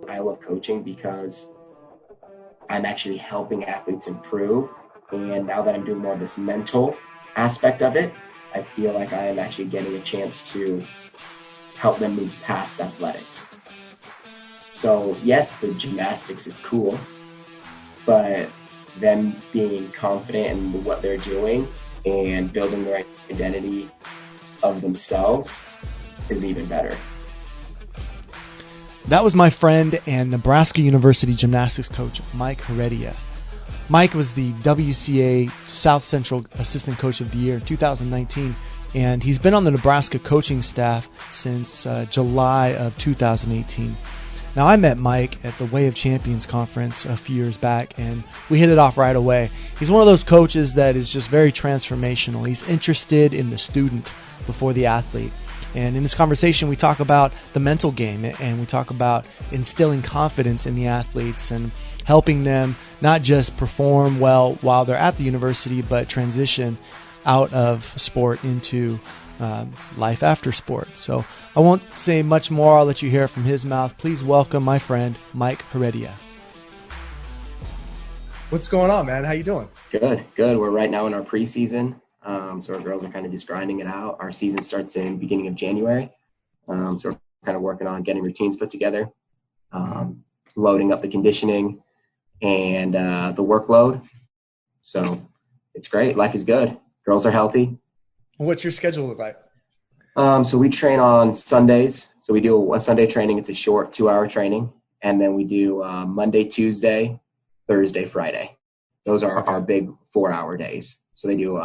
I love coaching because I'm actually helping athletes improve. And now that I'm doing more of this mental aspect of it, I feel like I am actually getting a chance to help them move past athletics. So yes, the gymnastics is cool, but them being confident in what they're doing and building their identity of themselves is even better. That was my friend and Nebraska University gymnastics coach, Mike Heredia. Mike was the WCA South Central Assistant Coach of the Year in 2019, and he's been on the Nebraska coaching staff since July of 2018. Now, I met Mike at the Way of Champions conference a few years back, and we hit it off right away. He's one of those coaches that is just very transformational. He's interested in the student before the athlete. And in this conversation, we talk about the mental game, and we talk about instilling confidence in the athletes and helping them not just perform well while they're at the university, but transition out of sport into life after sport. So I won't say much more. I'll let you hear it from his mouth. Please welcome my friend, Mike Heredia. What's going on, man? How you doing? Good. We're right now in our preseason. So our girls are kind of just grinding it out. Our season starts in beginning of January. So we're kind of working on getting routines put together, loading up the conditioning and the workload. So it's great. Life is good. Girls are healthy. What's your schedule look like? So we train on Sundays. So we do a Sunday training. It's a short 2-hour training. And then we do Monday, Tuesday, Thursday, Friday. Those are our big 4-hour days. So they do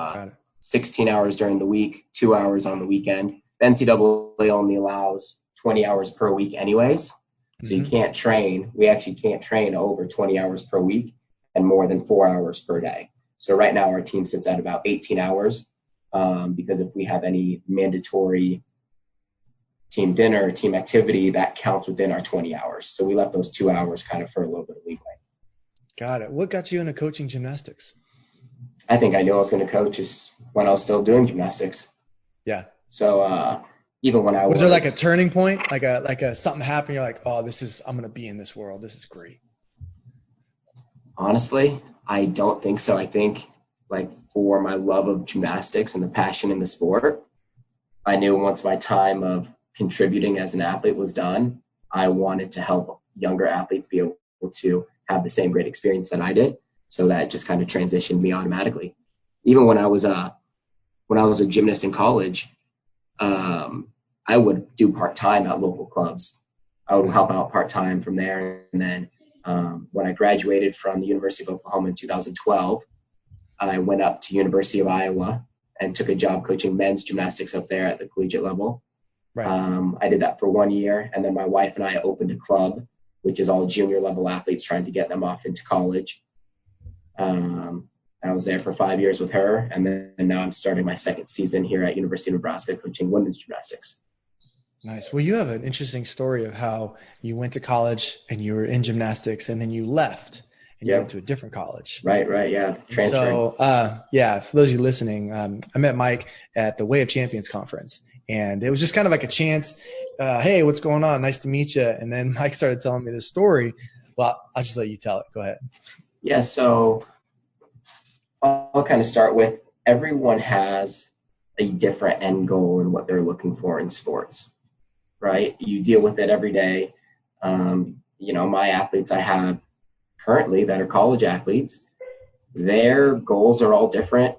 16 hours during the week, 2 hours on the weekend. The NCAA only allows 20 hours per week anyways. So you can't train. We actually can't train over 20 hours per week and more than 4 hours per day. So right now our team sits at about 18 hours because if we have any mandatory team dinner or team activity, that counts within our 20 hours. So we left those 2 hours kind of for a little bit of leeway. Got it. What got you into coaching gymnastics? I think I knew I was going to coach just when I was still doing gymnastics. Yeah. So even when I was there like a turning point, like a something happened? You're like, oh, I'm going to be in this world. This is great. Honestly, I don't think so. I think like for my love of gymnastics and the passion in the sport, I knew once my time of contributing as an athlete was done, I wanted to help younger athletes be able to have the same great experience that I did. So that just kind of transitioned me automatically. Even when I was a gymnast in college, I would do part-time at local clubs. I would help out part-time from there. And then when I graduated from the University of Oklahoma in 2012, I went up to University of Iowa and took a job coaching men's gymnastics up there at the collegiate level. Right. I did that for 1 year. And then my wife and I opened a club, which is all junior level athletes trying to get them off into college. I was there for 5 years with her, and now I'm starting my second season here at University of Nebraska coaching women's gymnastics. Nice. Well, you have an interesting story of how you went to college and you were in gymnastics, and then you left and you went to a different college. Right, yeah. Transferring. So, for those of you listening, I met Mike at the Way of Champions conference, and it was just kind of like a chance. Hey, what's going on? Nice to meet you. And then Mike started telling me this story. Well, I'll just let you tell it. Go ahead. Yeah, so I'll kind of start with everyone has a different end goal in what they're looking for in sports, right? You deal with it every day. My athletes I have currently that are college athletes, their goals are all different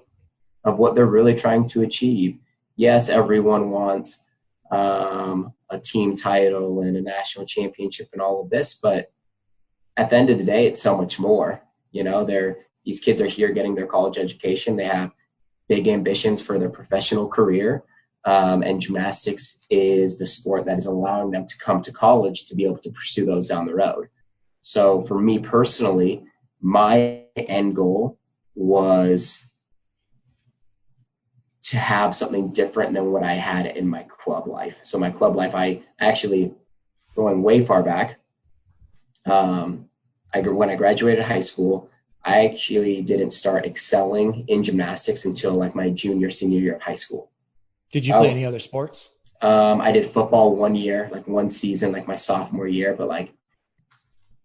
of what they're really trying to achieve. Yes, everyone wants a team title and a national championship and all of this, but at the end of the day, it's so much more. These kids are here getting their college education. They have big ambitions for their professional career. And gymnastics is the sport that is allowing them to come to college to be able to pursue those down the road. So for me personally, my end goal was to have something different than what I had in my club life. So my club life, I actually, going way far back, when I graduated high school, I actually didn't start excelling in gymnastics until like my senior year of high school. Did you play any other sports? I did football 1 year, like one season, like my sophomore year, but like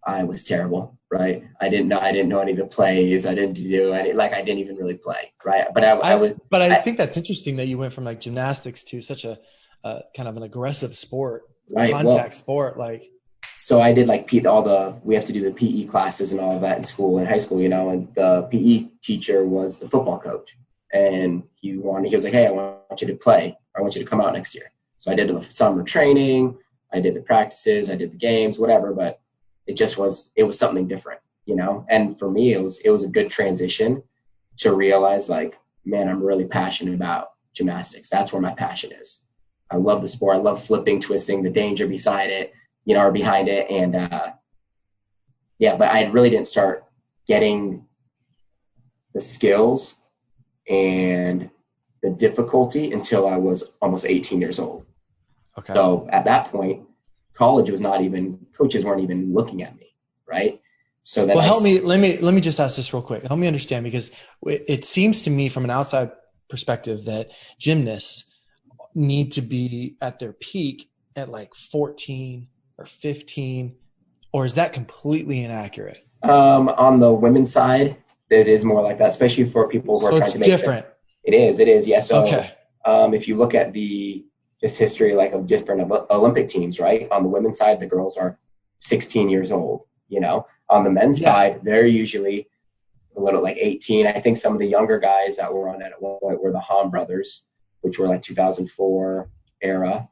I was terrible, right? I didn't know any of the plays. I didn't do any, like, I didn't even really play, right? But I was, But I I, think that's interesting that you went from like gymnastics to such a kind of an aggressive sport, right. contact Well, sport. Like, so I did like we have to do the PE classes and all of that in school, in high school, and the PE teacher was the football coach. And he was like, hey, I want you to play. I want you to come out next year. So I did the summer training. I did the practices. I did the games, whatever. But it was something different. And for me, it was a good transition to realize, like, man, I'm really passionate about gymnastics. That's where my passion is. I love the sport. I love flipping, twisting, the danger beside it, or behind it. And yeah, but I really didn't start getting the skills and the difficulty until I was almost 18 years old. okay. So at that point, coaches weren't even looking at me, right? So then Well, let me just ask this real quick. Help me understand, because it seems to me from an outside perspective that gymnasts need to be at their peak at like 14 or 15, or is that completely inaccurate? On the women's side, it is more like that, especially for people who are So trying it's to make different. It is, yeah. So Okay. if you look at the just history, like, of different Olympic teams, right? On the women's side, the girls are 16 years old. On the men's Yeah. side, they're usually a little like 18. I think some of the younger guys that were on it at one point were the Hahn brothers, which were like 2004 era.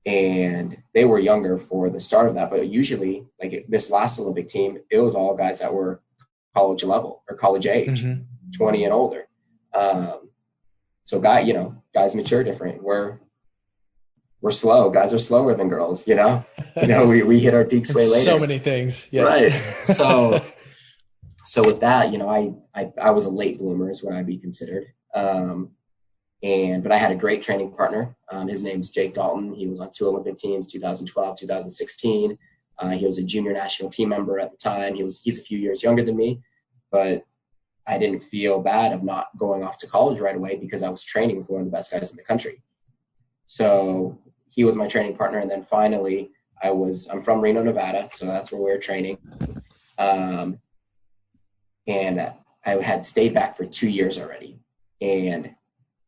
And they were younger for the start of that. But usually, like this last Olympic team, it was all guys that were college level or college age, Mm-hmm. 20 and older. So guys mature different. We're slow. Guys are slower than girls. We hit our peaks way later. So many things. Yes. Right. So with that, I was a late bloomer is what I'd be considered. But I had a great training partner. His name's Jake Dalton. He was on 2 Olympic teams, 2012, 2016. He was a junior national team member at the time. He's a few years younger than me, but I didn't feel bad of not going off to college right away because I was training with one of the best guys in the country. So he was my training partner. And then finally I'm from Reno, Nevada. So that's where we were training. And I had stayed back for 2 years already. And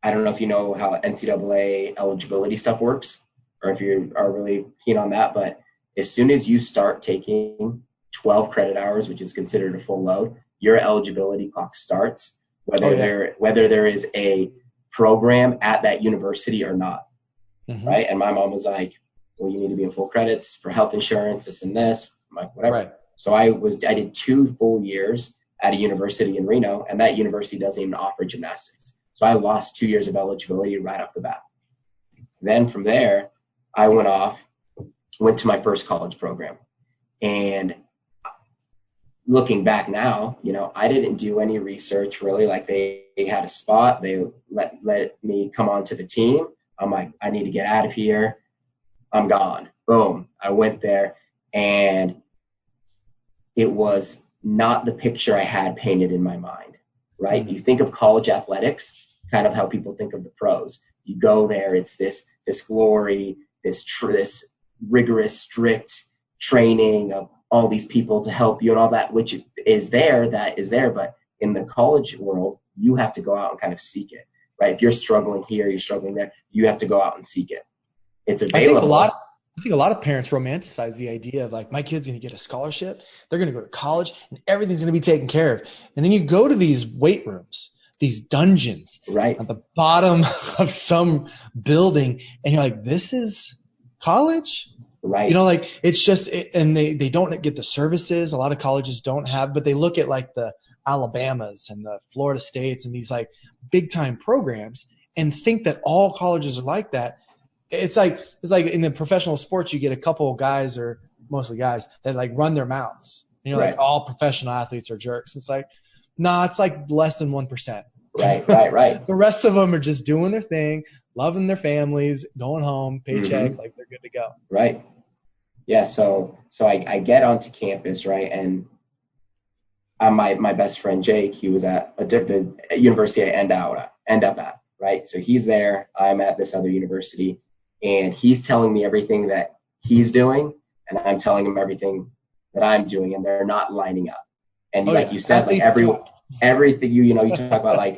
I don't know if you know how NCAA eligibility stuff works or if you are really keen on that, but as soon as you start taking 12 credit hours, which is considered a full load, your eligibility clock starts, whether there is a program at that university or not, right? And my mom was like, well, you need to be in full credits for health insurance, this and this. I'm like, whatever. Right. So I did 2 full years at a university in Reno, and that university doesn't even offer gymnastics. So I lost 2 years of eligibility right off the bat. Then from there, I went to my first college program. And looking back now, I didn't do any research really. Like they had a spot, they let me come onto the team. I'm like, I need to get out of here. I'm gone. Boom. I went there, and it was not the picture I had painted in my mind, right? You think of college athletics, kind of how people think of the pros. You go there, it's this glory, this rigorous, strict training of all these people to help you and all that, which is there, but in the college world, you have to go out and kind of seek it, right? If you're struggling here, you're struggling there, you have to go out and seek it. It's available. I think a lot of parents romanticize the idea of like, my kid's going to get a scholarship, they're going to go to college, and everything's going to be taken care of. And then you go to these weight rooms, these dungeons, right, at the bottom of some building, and you're like, this is college? Right. Like it's just, and they don't get the services. A lot of colleges don't have, but they look at like the Alabamas and the Florida States and these like big time programs and think that all colleges are like that. It's like in the professional sports, you get a couple of guys, or mostly guys, that like run their mouths. Like all professional athletes are jerks. It's like, nah, it's like less than 1%. Right. The rest of them are just doing their thing, loving their families, going home, paycheck, like they're good to go. Right. Yeah. So I get onto campus, right, and my best friend Jake, he was at the university I end up at, right. So he's there, I'm at this other university, and he's telling me everything that he's doing, and I'm telling them everything that I'm doing, and they're not lining up. And Oh like yeah, you said, like athletes talk. everything you know, you talk about like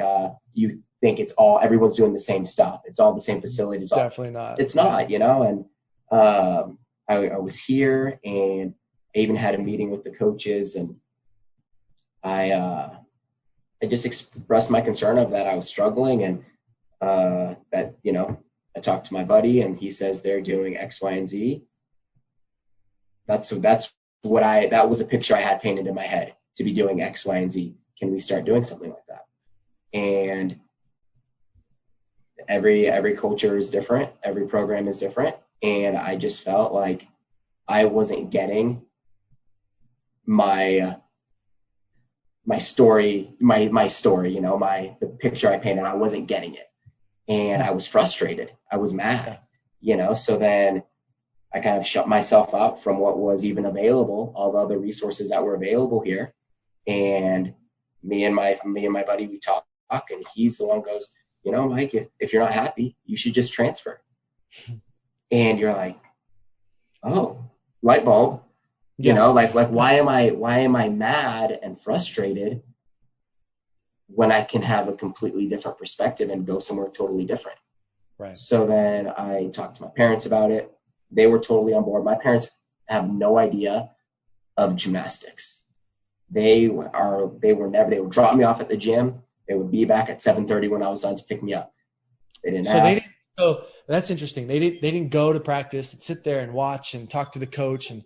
you think it's all everyone's doing the same stuff. It's all the same It's facilities. All definitely not. it's Yeah. not, you know. And I was here, and I even had a meeting with the coaches, and I just expressed my concern of that I was struggling, and that I talked to my buddy, and he says they're doing X, Y, and Z. That's what that was a picture I had painted in my head, to be doing X, Y, and Z. Can we start doing something like that? And every culture is different, every program is different, and I just felt like I wasn't getting my story, my story, the picture I painted. I wasn't getting it, and I was frustrated. I was mad, Yeah. So then I kind of shut myself out from what was even available, all the other resources that were available here. And me and my buddy, we talk, and he's the one who goes, Mike, if you're not happy, you should just transfer. And you're like, oh, light bulb. Yeah. Like why am I mad and frustrated when I can have a completely different perspective and go somewhere totally different? Right. So then I talked to my parents about it. They were totally on board. My parents have no idea of gymnastics. They would drop me off at the gym. They would be back at 7:30 when I was done to pick me up. They didn't ask. So that's interesting. They didn't go to practice and sit there and watch and talk to the coach and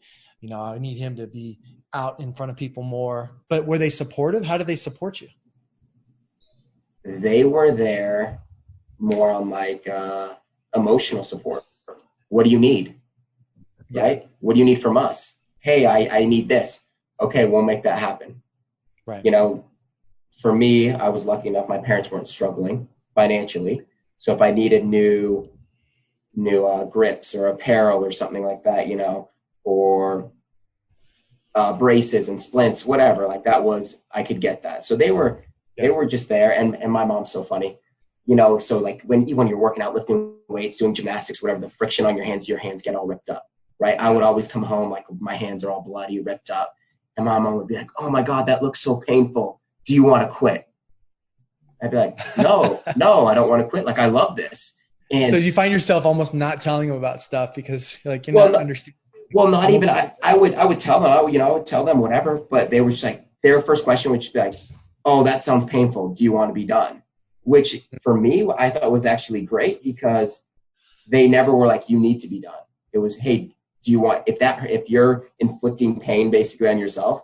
I need him to be out in front of people more. But were they supportive? How did they support you? They were there more on like emotional support. What do you need? Yeah. Right? What do you need from us? Hey, I need this. Okay, we'll make that happen. Right. For me, I was lucky enough my parents weren't struggling financially. So if I needed new grips or apparel or something like that, or braces and splints, whatever, like I could get that. So they were just there. And my mom's so funny, so like when you're working out, lifting weights, doing gymnastics, whatever, the friction on your hands get all ripped up, right? I would always come home like my hands are all bloody, ripped up. And my mom would be like, oh my God, that looks so painful. Do you want to quit? I'd be like, no, I don't want to quit. Like, I love this. And so you find yourself almost not telling them about stuff because you're not understanding. Well, not even. I would tell them. I would tell them whatever. But they were just like, their first question would just be like, "Oh, that sounds painful. Do you want to be done?" Which for me, I thought was actually great because they never were like, "You need to be done." It was, "Hey, do you want if you're inflicting pain basically on yourself,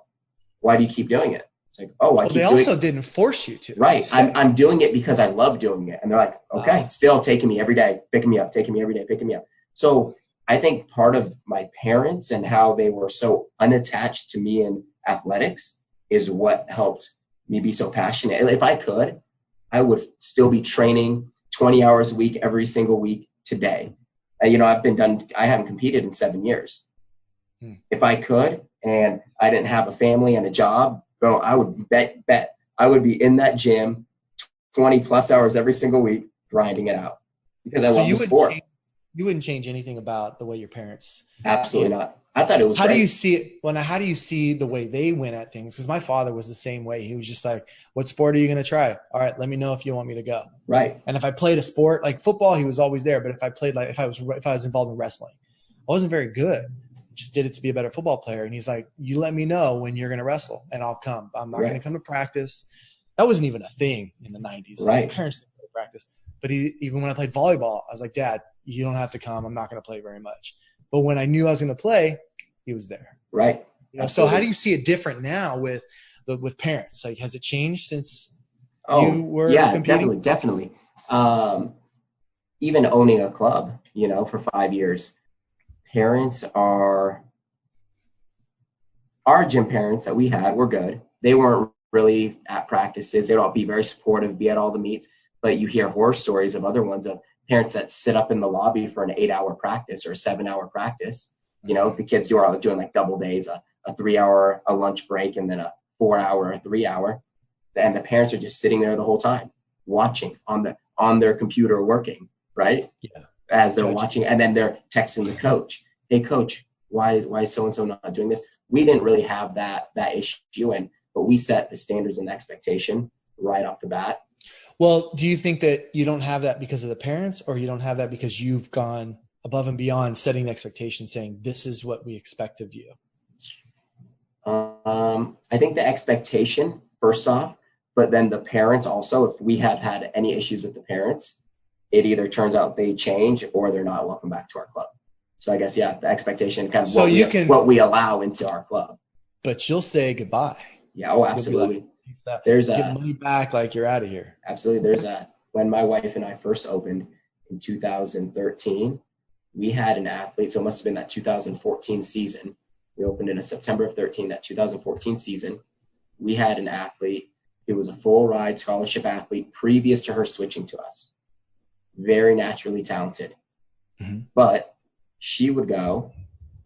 why do you keep doing it?" It's like, "Oh, I keep doing it." They also didn't force you to. Right. I'm doing it because I love doing it. And they're like, okay, still taking me every day, picking me up, taking me every day, picking me up. So I think part of my parents and how they were so unattached to me in athletics is what helped me be so passionate. If I could, I would still be training 20 hours a week, every single week today. I haven't competed in 7 years. If I could, and I didn't have a family and a job, bro, I would bet I would be in that gym 20 plus hours every single week grinding it out because I love the sport. You wouldn't change anything about the way your parents. Absolutely not. I thought it was How great. do you see it? Well, now, how do you see the way they went at things? Because my father was the same way. He was just like, what sport are you going to try? All right, let me know if you want me to go. Right. And if I played a sport like football, he was always there. But if I played if I was involved in wrestling, I wasn't very good. Just did it to be a better football player. And he's like, you let me know when you're going to wrestle and I'll come. I'm not going to come to practice. That wasn't even a thing in the 90s. Right. My parents didn't go to practice. But even when I played volleyball, I was like, Dad, you don't have to come. I'm not going to play very much. But when I knew I was going to play, he was there. Right. So how do you see it different now with parents? Like, has it changed since you were competing? Definitely. Even owning a club, for 5 years, parents our gym parents that we had were good. They weren't really at practices. They'd all be very supportive, be at all the meets. But you hear horror stories of other ones of parents that sit up in the lobby for an 8-hour practice or a 7-hour practice. The kids who are doing like double days, a 3-hour, a lunch break, and then a 4-hour, a 3-hour. And the parents are just sitting there the whole time watching on their computer working, right? Yeah. As they're watching, and then they're texting the coach. Hey, coach, why is so-and-so not doing this? We didn't really have that issue, but we set the standards and expectation right off the bat. Well, do you think that you don't have that because of the parents, or you don't have that because you've gone above and beyond setting expectations, saying this is what we expect of you? I think the expectation first off, but then the parents also, if we have had any issues with the parents, it either turns out they change or they're not welcome back to our club. So I guess, yeah, the expectation, kind of So what we allow into our club. But you'll say goodbye. Yeah, oh, absolutely. There's get money back, like you're out of here. Absolutely. When my wife and I first opened in 2013, we had an athlete, so it must have been that 2014 season. We opened in September of 13, that 2014 season. We had an athlete who was a full ride scholarship athlete previous to her switching to us. Very naturally talented. Mm-hmm. But she would go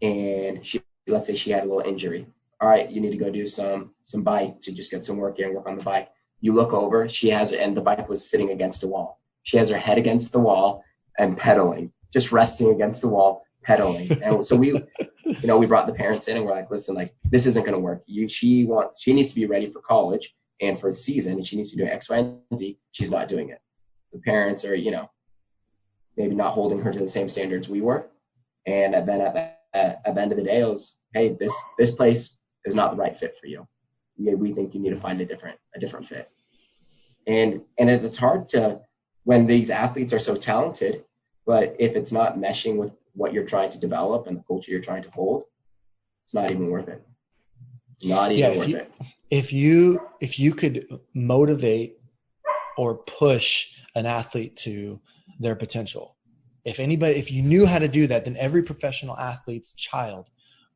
and let's say she had a little injury. All right, you need to go do some bike to just get some work in, work on the bike. You look over, and the bike was sitting against a wall. She has her head against the wall and pedaling, just resting against the wall, pedaling. And so we brought the parents in and we're like, listen, like, this isn't going to work. She needs to be ready for college and for the season, and she needs to be doing X, Y, and Z. She's not doing it. The parents are, maybe not holding her to the same standards we were. And then at the end of the day, it was, hey, this place is not the right fit for you. We think you need to find a different fit. And it's hard when these athletes are so talented, but if it's not meshing with what you're trying to develop and the culture you're trying to hold, it's not even worth it. Not even worth it. If you could motivate or push an athlete to their potential, if you knew how to do that, then every professional athlete's child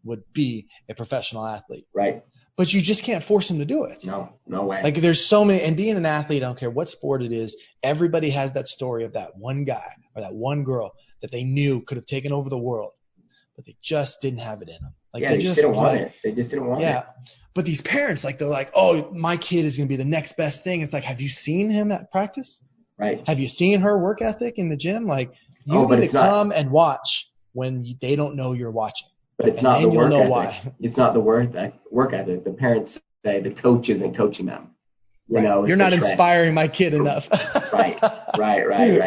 would be a professional athlete. Right. But you just can't force them to do it. No way. Like, there's so many, and being an athlete, I don't care what sport it is, everybody has that story of that one guy or that one girl that they knew could have taken over the world, but they just didn't have it in them. Like, they just didn't want it. They just didn't want it. Yeah. But these parents, like, they're like, oh, my kid is going to be the next best thing. It's like, have you seen him at practice? Right. Have you seen her work ethic in the gym? Like, you need to come and watch when they don't know you're watching. But it's not the work ethic. Why. It's not the work ethic. The parents say the coach isn't coaching them. You're not inspiring my kid enough. Right.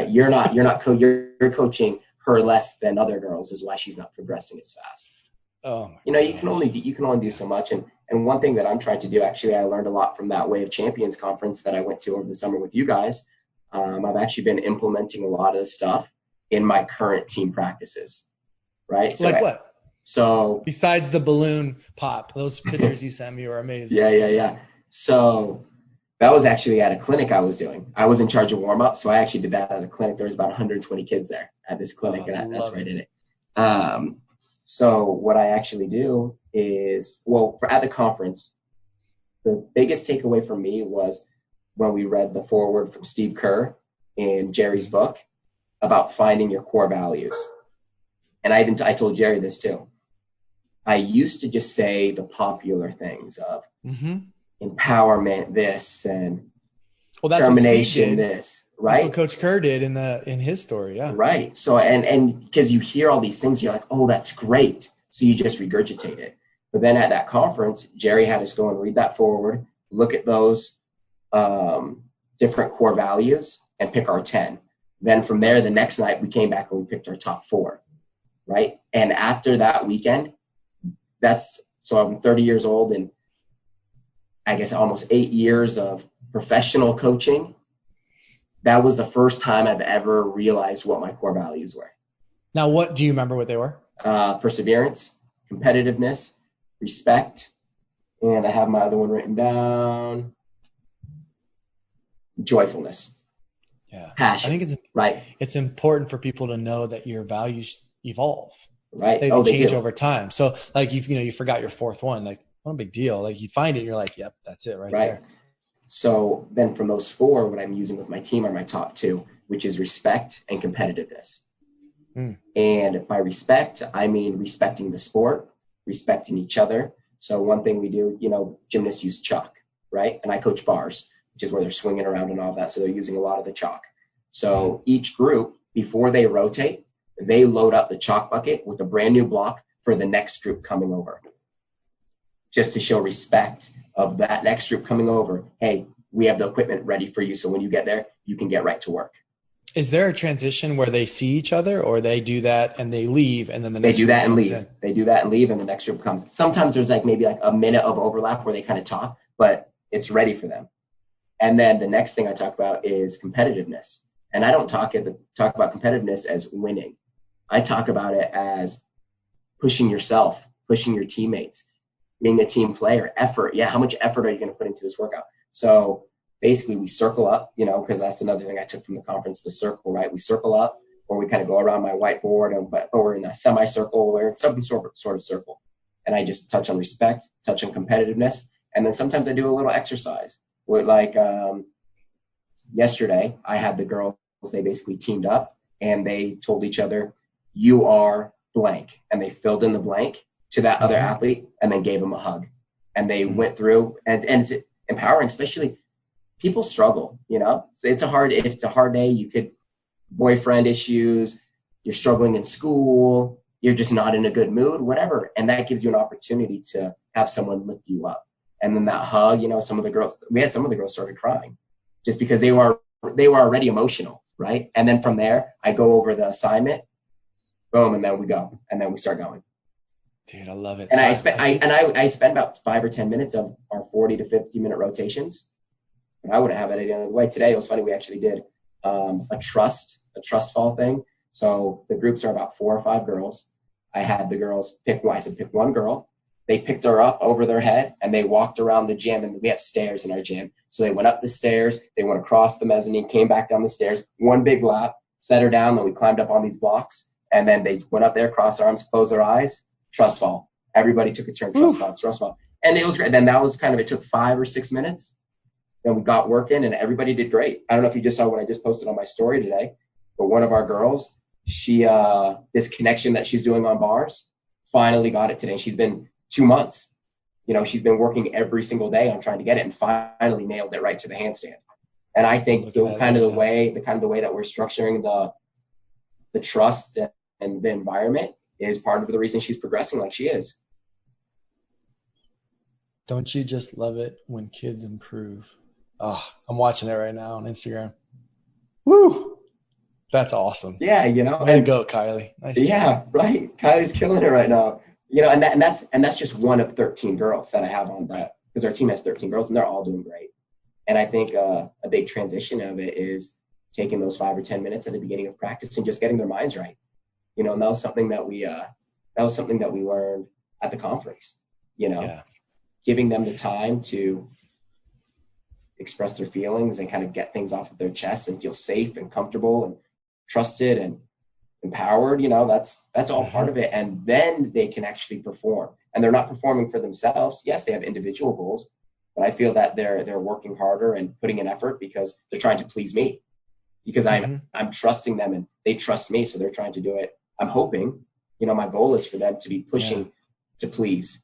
You're coaching her less than other girls, is why she's not progressing as fast. Oh. You can only do so much. And one thing that I'm trying to do, actually, I learned a lot from that Way of Champions conference that I went to over the summer with you guys. I've actually been implementing a lot of this stuff in my current team practices. Right. So what? So besides the balloon pop, those pictures you sent me were amazing. Yeah. So that was actually at a clinic I was doing. I was in charge of warm up, so I actually did that at a clinic. There was about 120 kids there at this clinic, and that's where I did it. So what I actually do is, at the conference, the biggest takeaway for me was when we read the foreword from Steve Kerr in Jerry's book about finding your core values. And I told Jerry this too. I used to just say the popular things of empowerment, this, and determination, this, right? That's what Coach Kerr did in his story, yeah. Right. So and because you hear all these things, you're like, oh, that's great. So you just regurgitate it. But then at that conference, Jerry had us go and read that forward, look at those different core values, and pick our 10. Then from there, the next night we came back and we picked our top 4. Right. And after that weekend, so I'm 30 years old, and I guess almost 8 years of professional coaching. That was the first time I've ever realized what my core values were. Now, what do you remember what they were? Perseverance, competitiveness, respect, and I have my other one written down. Joyfulness. Yeah. Passion. I think it's important for people to know that your values evolve. Right. They change over time. So like you forgot your 4th one, like, no big deal. Like, you find it, you're like, yep, that's it right there. So then from those 4, what I'm using with my team are my top 2, which is respect and competitiveness. And by respect, I mean respecting the sport, respecting each other. So one thing we do, gymnasts use chalk, right? And I coach bars, which is where they're swinging around and all that. So they're using a lot of the chalk. So each group, before they rotate, they load up the chalk bucket with a brand new block for the next group coming over, just to show respect of that next group coming over. Hey, we have the equipment ready for you, so when you get there, you can get right to work. Is there a transition where they see each other, or they do that and they leave, and then the They next do group that and comes leave. in? They do that and leave, and the next group comes. Sometimes there's like maybe like a minute of overlap where they kind of talk, but it's ready for them. And then the next thing I talk about is competitiveness. And I don't talk about competitiveness as winning. I talk about it as pushing yourself, pushing your teammates, being a team player, effort. Yeah, how much effort are you going to put into this workout? So basically we circle up, because that's another thing I took from the conference, the circle, right? We circle up, or we kind of go around my whiteboard, or we're in a semicircle, or some sort of circle. And I just touch on respect, touch on competitiveness. And then sometimes I do a little exercise. Like yesterday, I had the girls, they basically teamed up and they told each other, you are blank. And they filled in the blank to that other athlete and then gave them a hug. And they went through, and it's empowering, especially people struggle, it's a hard day. You could boyfriend issues, you're struggling in school, you're just not in a good mood, whatever. And that gives you an opportunity to have someone lift you up. And then that hug, we had some of the girls started crying just because they were already emotional, right? And then from there, I go over the assignment, boom, and then we go, and then we start going. Dude, I love it. And I spent about 5 or 10 minutes of our 40 to 50-minute rotations. But I wouldn't have it any other way. Today, it was funny, we actually did a trust fall thing. So the groups are about 4 or 5 girls. I had the girls pick one girl. They picked her up over their head and they walked around the gym, and we have stairs in our gym. So they went up the stairs, they went across the mezzanine, came back down the stairs, one big lap, set her down, then we climbed up on these blocks, and then they went up there, crossed their arms, closed their eyes, trust fall. Everybody took a turn, trust fall. And it was great. Then that was it took 5 or 6 minutes. Then we got working and everybody did great. I don't know if you just saw what I just posted on my story today, but one of our girls, she, this connection that she's doing on bars, finally got it today. She's been 2 months. She's been working every single day on trying to get it, and finally nailed it right to the handstand. And I think the kind of the way that we're structuring the trust and the environment is part of the reason she's progressing like she is. Don't you just love it when kids improve? Oh, I'm watching it right now on Instagram. Woo! That's awesome. Yeah, Way to go, Kylie. Nice job. Right. Kylie's killing it right now. And that's just one of 13 girls that I have on that, because our team has 13 girls and they're all doing great. And I think a big transition of it is taking those 5 or 10 minutes at the beginning of practice and just getting their minds right. And that was something that we learned at the conference. Giving them the time to express their feelings and kind of get things off of their chest and feel safe and comfortable and trusted and empowered. That's all part of it. And then they can actually perform, and they're not performing for themselves. Yes, they have individual goals, but I feel that they're working harder and putting in effort because they're trying to please me, because I'm trusting them and they trust me. So they're trying to do it. I'm hoping, my goal is for them to be pushing to please.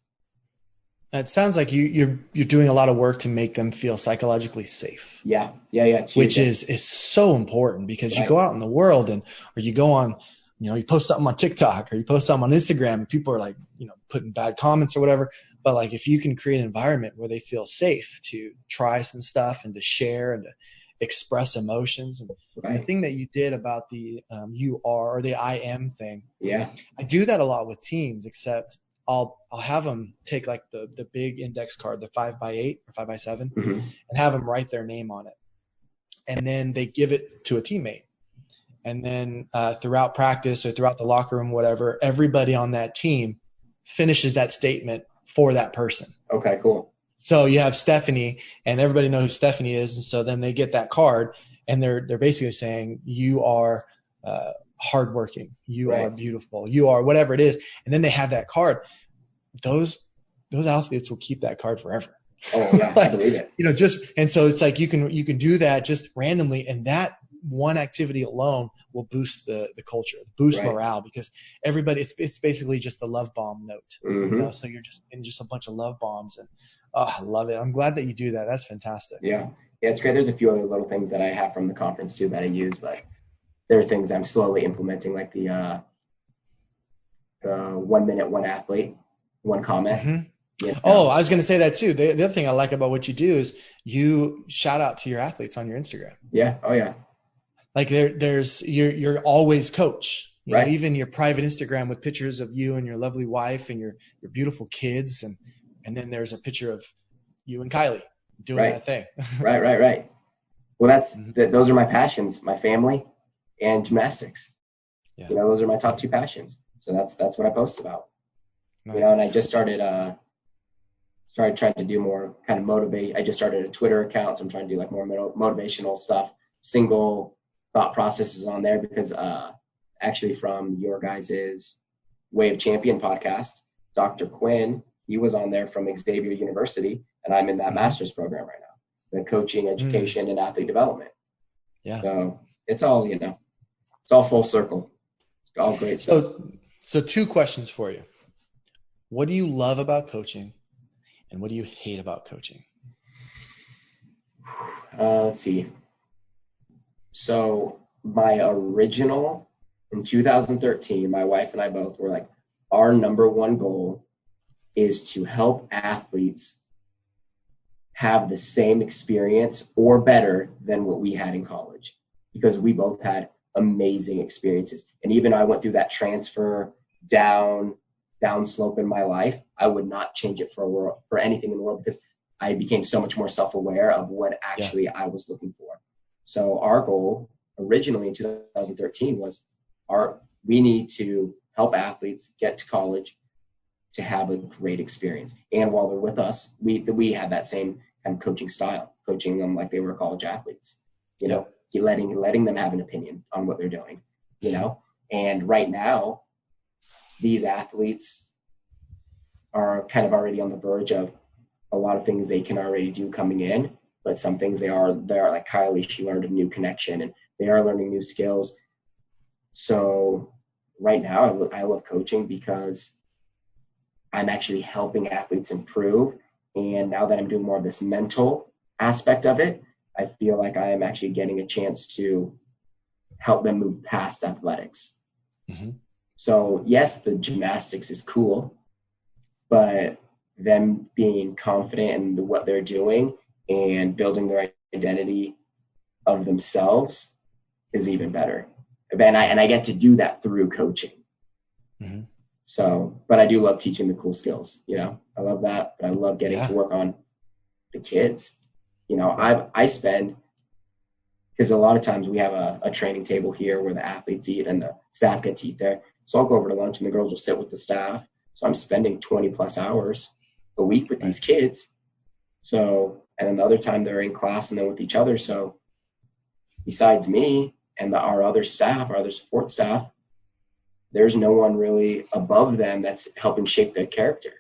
It sounds like you're doing a lot of work to make them feel psychologically safe. Yeah. Which is so important, because you go out in the world or you go on, you post something on TikTok or you post something on Instagram and people are like, putting bad comments or whatever. But like, if you can create an environment where they feel safe to try some stuff and to share and to express emotions. And the thing that you did about the you are, or the I am thing. Yeah. I do that a lot with teams, except I'll have them take like the big index card, the 5x8 or 5x7, and have them write their name on it. And then they give it to a teammate. And then throughout practice or throughout the locker room, whatever, everybody on that team finishes that statement for that person. Okay, cool. So you have Stephanie, and everybody knows who Stephanie is. And so then they get that card, and they're basically saying, you are hardworking, you are beautiful, you are whatever it is. And then they have that card. Those athletes will keep that card forever. Oh yeah, I believe it. And so it's like you can do that just randomly, and that one activity alone will boost the culture, boost morale, because everybody, it's basically just a love bomb note. So you're just in just a bunch of love bombs, and I love it. I'm glad that you do that. That's fantastic. Yeah, it's great. There's a few other little things that I have from the conference too that I use, but there are things I'm slowly implementing, like the the 1 minute, one athlete, one comment. Hmm. You Oh, know? I was going to say that too. The other thing I like about what you do is you shout out to your athletes on your Instagram. Yeah. Oh yeah. Like you're always coach. Right. Even your private Instagram with pictures of you and your lovely wife and your beautiful kids, and then there's a picture of you and Kylie doing Right. that thing. Right. Well, Mhm. those are my passions, my family and gymnastics. Yeah. Those are my top two passions. So that's what I post about. Nice. And I just started trying to do more kind of motivate. I just started a Twitter account, so I'm trying to do like more motivational stuff, single thought processes on there because actually from your guys's Way of Champion podcast, Dr. Quinn, he was on there from Xavier University, and I'm in that Hmm. master's program right now, the coaching, Mm. education, and athlete development. Yeah. So it's all, it's all full circle. It's all great stuff. So two questions for you. What do you love about coaching, and what do you hate about coaching? Let's see. So my original in 2013, my wife and I both were like, our number one goal is to help athletes have the same experience or better than what we had in college, because we both had amazing experiences. And even I went through that transfer down slope in my life. I would not change it for anything in the world, because I became so much more self-aware of what Yeah. actually I was looking for. So our goal originally in 2013 was we need to help athletes get to college to have a great experience. And while they're with us, we had that same kind of coaching style, coaching them like they were college athletes, Yeah. letting them have an opinion on what they're doing, And right now, these athletes are kind of already on the verge of a lot of things they can already do coming in, but some things they are like Kylie, she learned a new connection and they are learning new skills. So right now I love coaching because I'm actually helping athletes improve. And now that I'm doing more of this mental aspect of it, I feel like I am actually getting a chance to help them move past athletics. Hmm. So yes, the gymnastics is cool, but them being confident in what they're doing and building their identity of themselves is even better. And I get to do that through coaching. Hmm. So, but I do love teaching the cool skills. I love that, but I love getting to work on the kids. I spend, because a lot of times we have a training table here where the athletes eat and the staff get to eat there. So I'll go over to lunch and the girls will sit with the staff. So I'm spending 20 plus hours a week with these kids. So, and then the other time they're in class and then with each other. So besides me and our other staff, our other support staff, there's no one really above them that's helping shape their character.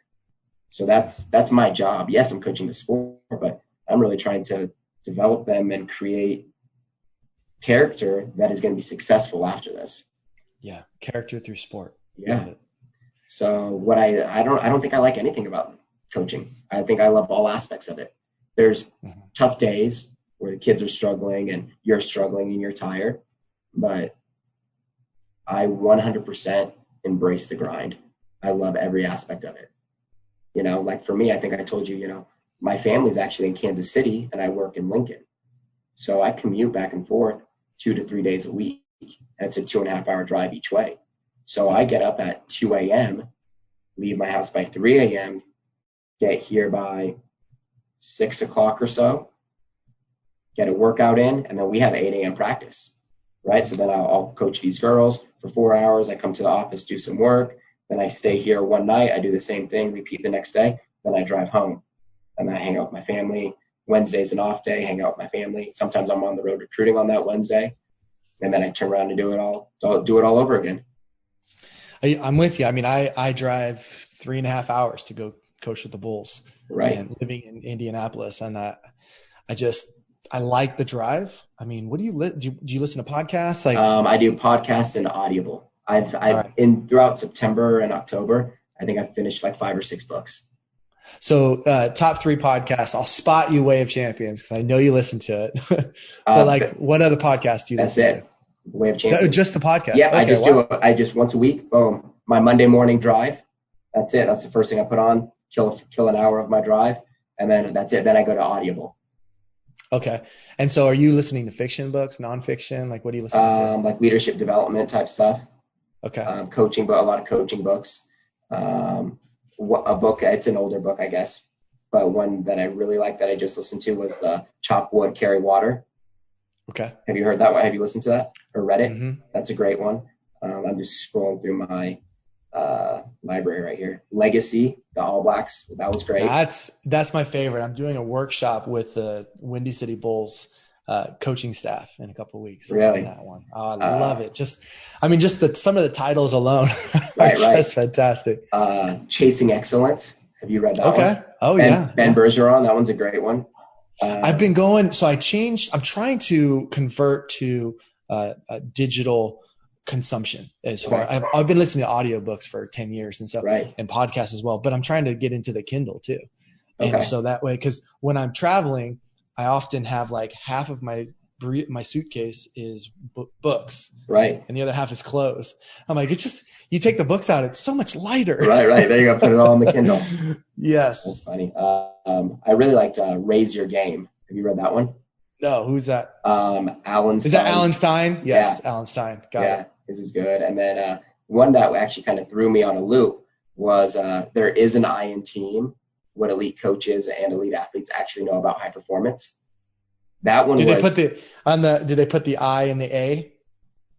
So that's my job. Yes, I'm coaching the sport, but I'm really trying to develop them and create character that is going to be successful after this. Yeah. Character through sport. Yeah. So what I don't think I like anything about coaching. I think I love all aspects of it. There's tough days where the kids are struggling and you're struggling and you're tired, but I 100% embrace the grind. I love every aspect of it. Like for me, I think I told you, my family's actually in Kansas City and I work in Lincoln. So I commute back and forth 2 to 3 days a week. And it's a 2.5 hour drive each way. So I get up at 2 a.m., leave my house by 3 a.m., get here by 6 o'clock or so, get a workout in, and then we have 8 a.m. practice, right? So then I'll coach these girls for 4 hours. I come to the office, do some work. Then I stay here one night. I do the same thing, repeat the next day. Then I drive home and I hang out with my family. Wednesday's an off day, hang out with my family. Sometimes I'm on the road recruiting on that Wednesday. And then I turn around and do it all over again. I'm with you. I mean, I drive 3.5 hours to go coach with the Bulls. Right. And living in Indianapolis, and I like the drive. I mean, what do you listen to podcasts? I do podcasts and Audible. I've right. throughout September and October, I think I've finished like 5 or 6 books. So top 3 podcasts. I'll spot you Way of Champions because I know you listen to it. But what other podcasts do you listen to? Way of Champions. Just the podcast. Yeah, okay, I just once a week. Boom. my Monday morning drive. That's it. That's the first thing I put on. Kill an hour of my drive, and then that's it. Then I go to Audible. Okay. And so are you listening to fiction books, nonfiction? Like what are you listening to? Like leadership development type stuff. Okay. Coaching, but a lot of coaching books. A book, it's an older book, I guess, but one that I really like that I just listened to was the Chop Wood, Carry Water. Okay. Have you heard that one? Have you listened to that or read it? Mm-hmm. That's a great one. I'm just scrolling through my library right here. Legacy, the All Blacks. That was great. That's my favorite. I'm doing a workshop with the Windy City Bulls coaching staff in a couple of weeks. Really? On that one. Oh, I love it. Just some of the titles alone are right. just fantastic. Chasing Excellence. Have you read that one? Okay. Oh, yeah. Ben Bergeron. That one's a great one. I've been going. So I'm trying to convert to digital consumption as far. Right. I've been listening to audiobooks for 10 years and so right. and podcasts as well, but I'm trying to get into the Kindle too. Okay. And so that way, because when I'm traveling, I often have like half of my suitcase is books, right, and the other half is clothes. I'm like, it's just you take the books out, it's so much lighter. Right. There you go. Put it all on the Kindle. Yes. That's funny. I really liked Raise Your Game. Have you read that one? No, who's that? Alan Stein. Is that Alan Stein? Yes, yeah. Alan Stein. Got it. This is good. And then one that actually kind of threw me on a loop was There Is an I in Team, what elite coaches and elite athletes actually know about high performance. That one did they put the I in the A?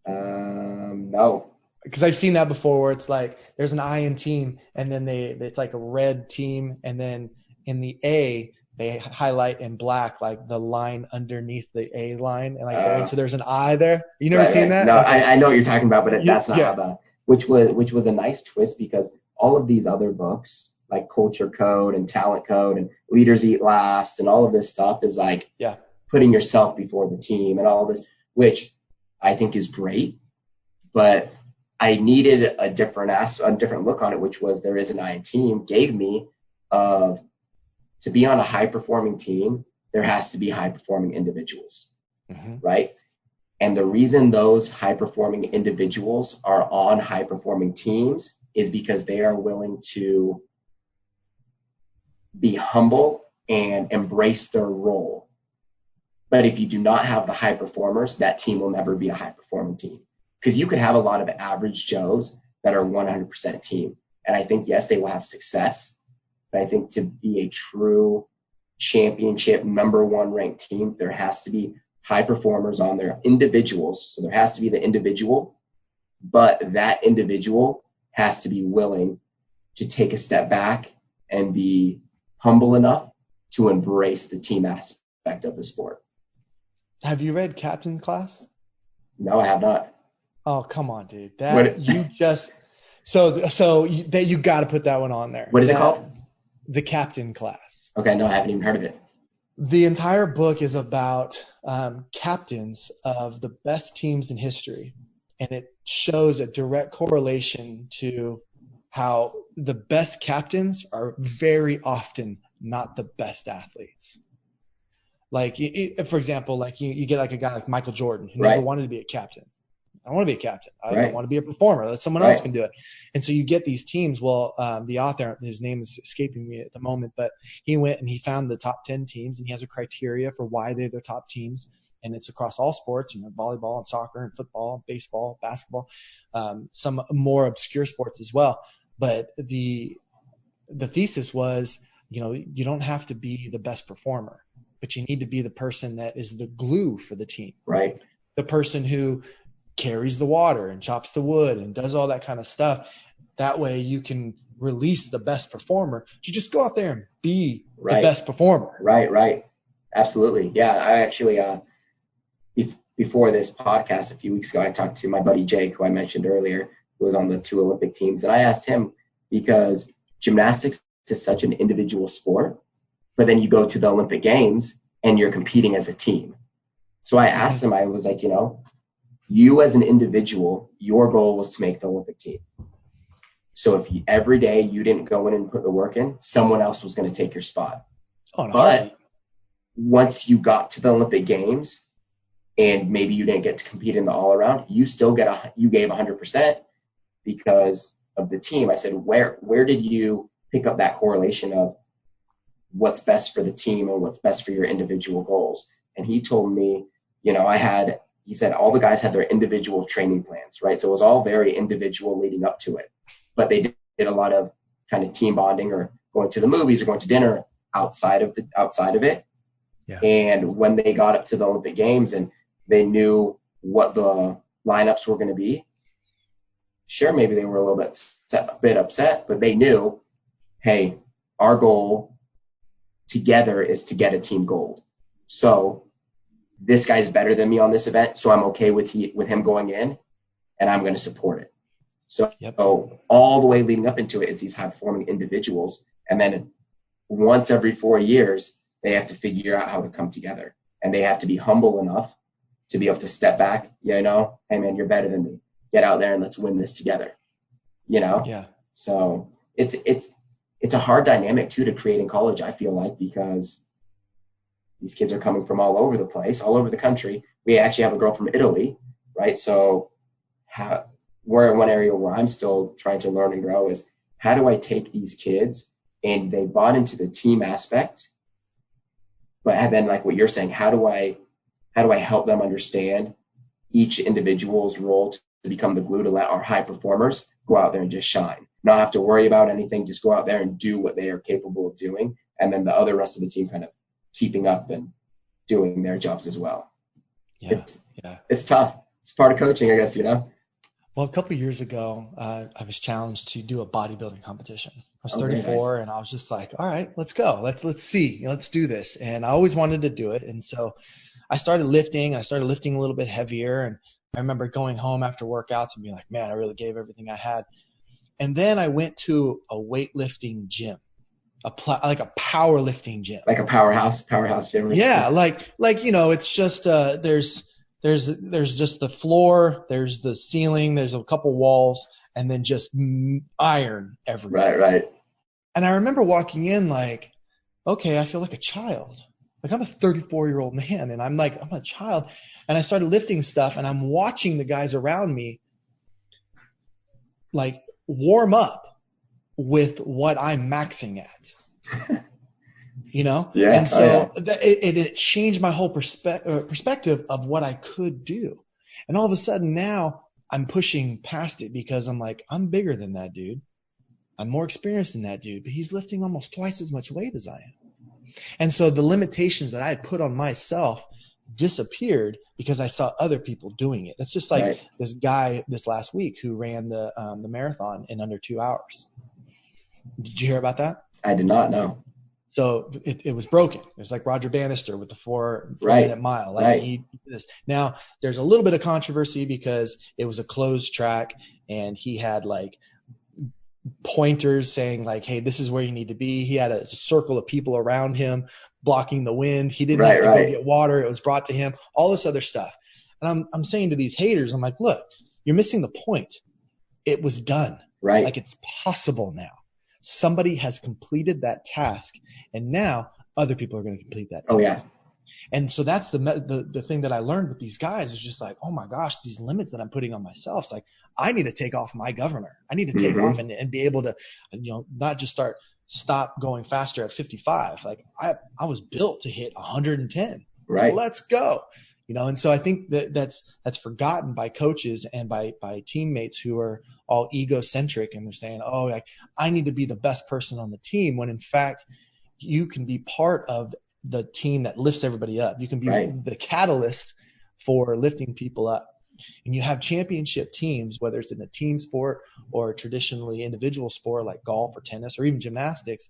No. Because I've seen that before where it's like there's an I in team and then it's like a red team and then in the A they highlight in black like the line underneath the A line and so there's an I there. You never seen that? No, okay. I know what you're talking about, but that's not how that. Which was a nice twist because all of these other books like Culture Code and Talent Code and Leaders Eat Last and all of this stuff is like putting yourself before the team and all of this, which I think is great, but I needed a different look on it, which was There Is an I in Team gave me to be on a high performing team, there has to be high performing individuals, right? And the reason those high performing individuals are on high performing teams is because they are willing to be humble and embrace their role. But if you do not have the high performers, that team will never be a high performing team. Because you could have a lot of average Joes that are 100% a team. And I think, yes, they will have success. But I think to be a true championship number one ranked team, there has to be high performers on their individuals. So there has to be the individual, but that individual has to be willing to take a step back and be humble enough to embrace the team aspect of the sport. Have you read Captain's Class? No, I have not. Oh, come on, dude. You got to put that one on there. What is it called? The Captain Class. Okay, no, I haven't even heard of it. The entire book is about captains of the best teams in history, and it shows a direct correlation to how the best captains are very often not the best athletes. Like, for example, like you get like a guy like Michael Jordan who never wanted to be a captain. I want to be a captain. I don't want to be a performer. Let someone else can do it. And so you get these teams. Well, the author, his name is escaping me at the moment, but he went and he found the top 10 teams, and he has a criteria for why they're their top teams. And it's across all sports, volleyball and soccer and football, and baseball, basketball, some more obscure sports as well. But the thesis was, you don't have to be the best performer, but you need to be the person that is the glue for the team. Right. The person who carries the water and chops the wood and does all that kind of stuff. That way you can release the best performer. You just go out there and be the best performer. Right. Absolutely. Yeah. I actually, before this podcast a few weeks ago, I talked to my buddy Jake, who I mentioned earlier, who was on the 2 Olympic teams. And I asked him, because gymnastics is such an individual sport, but then you go to the Olympic Games and you're competing as a team. So I asked him, I was like, you as an individual, your goal was to make the Olympic team. So if every day you didn't go in and put the work in, someone else was going to take your spot. Oh, no. But once you got to the Olympic Games and maybe you didn't get to compete in the all around, you still you gave 100% because of the team, I said, where did you pick up that correlation of what's best for the team and what's best for your individual goals? And he told me, he said all the guys had their individual training plans, right? So it was all very individual leading up to it. But they did a lot of kind of team bonding or going to the movies or going to dinner outside of it. Yeah. And when they got up to the Olympic Games and they knew what the lineups were going to be, sure, maybe they were a little bit upset, but they knew, hey, our goal together is to get a team gold. So this guy's better than me on this event, so I'm okay with him going in, and I'm going to support it. So all the way leading up into it is these high-performing individuals, and then once every 4 years, they have to figure out how to come together, and they have to be humble enough to be able to step back, hey man, you're better than me. Get out there and let's win this together, Yeah. So it's a hard dynamic too to create in college, I feel like, because these kids are coming from all over the place, all over the country. We actually have a girl from Italy, right? So we're in one area where I'm still trying to learn and grow is how do I take these kids and they bought into the team aspect, but then like what you're saying, how do I help them understand each individual's role to become the glue to let our high performers go out there and just shine, not have to worry about anything, just go out there and do what they are capable of doing, and then the rest of the team kind of keeping up and doing their jobs as well. It's tough. It's part of coaching, I guess, Well, a couple of years ago, I was challenged to do a bodybuilding competition. I was 34, nice. And I was just like, all right, let's go. Let's see. Let's do this. And I always wanted to do it. And so I started lifting. I started lifting a little bit heavier. And I remember going home after workouts and being like, man, I really gave everything I had. And then I went to a weightlifting gym, like a powerlifting gym. Like a powerhouse gym. Yeah, like it's just there's just the floor, there's the ceiling, there's a couple walls, and then just iron everywhere. Right. And I remember walking in like, okay, I feel like a child. Like I'm a 34-year-old man, and I'm a child. And I started lifting stuff, and I'm watching the guys around me like warm up with what I'm maxing at. Yeah. And so it changed my whole perspective of what I could do. And all of a sudden now I'm pushing past it because I'm like, I'm bigger than that dude. I'm more experienced than that dude, but he's lifting almost twice as much weight as I am. And so the limitations that I had put on myself disappeared because I saw other people doing it. It's just like this guy this last week who ran the marathon in under 2 hours. Did you hear about that? I did not know. So it was broken. It was like Roger Bannister with the 4-minute mile. He did this. Now there's a little bit of controversy because it was a closed track and he had like pointers saying like, hey, this is where you need to be. He had a circle of people around him blocking the wind. He didn't have to go get water. It was brought to him, all this other stuff. And I'm saying to these haters, I'm like, look, you're missing the point. It was done. Right. Like it's possible now. Somebody has completed that task, and now other people are going to complete that task. Oh, yeah. And so that's the thing that I learned with these guys is just like, oh my gosh, these limits that I'm putting on myself. It's like, I need to take off my governor. I need to take off and be able to, not just stop going faster at 55. Like I was built to hit 110. Right. Let's go. And so I think that's forgotten by coaches and by teammates who are all egocentric, and they're saying, oh, like I need to be the best person on the team, when in fact you can be part of the team that lifts everybody up. You can be the catalyst for lifting people up. And you have championship teams, whether it's in a team sport or traditionally individual sport like golf or tennis or even gymnastics,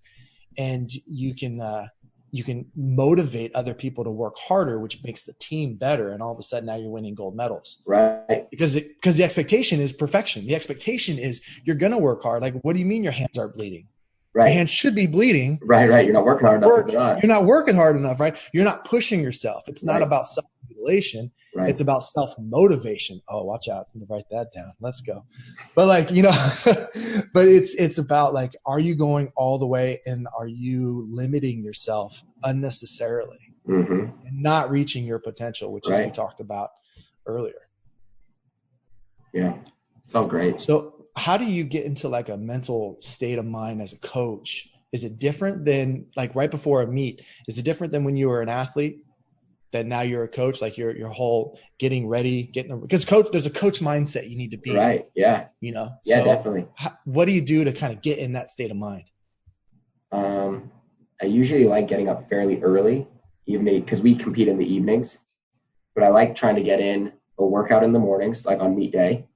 and you can motivate other people to work harder, which makes the team better. And all of a sudden now you're winning gold medals. Right. Because the expectation is perfection. The expectation is you're going to work hard. Like, what do you mean your hands aren't bleeding? Right. Your hands should be bleeding. Right. You're not working hard enough. You're not working hard enough, right? You're not pushing yourself. It's not about self-mutilation. Right. It's about self-motivation. Oh, watch out. I'm going to write that down. Let's go. But but it's about like, are you going all the way, and are you limiting yourself unnecessarily and not reaching your potential, which is we talked about earlier. Yeah. It's all great. So how do you get into like a mental state of mind as a coach? Is it different than like right before a meet? Is it different than when you were an athlete? That now you're a coach, like your whole getting ready, because coach, there's a coach mindset you need to be in, Right. Yeah. Yeah, So definitely. what do you do to kind of get in that state of mind? Um, I usually like getting up fairly early, evening, because we compete in the evenings. But I like trying to get in a workout in the mornings, like on meet day,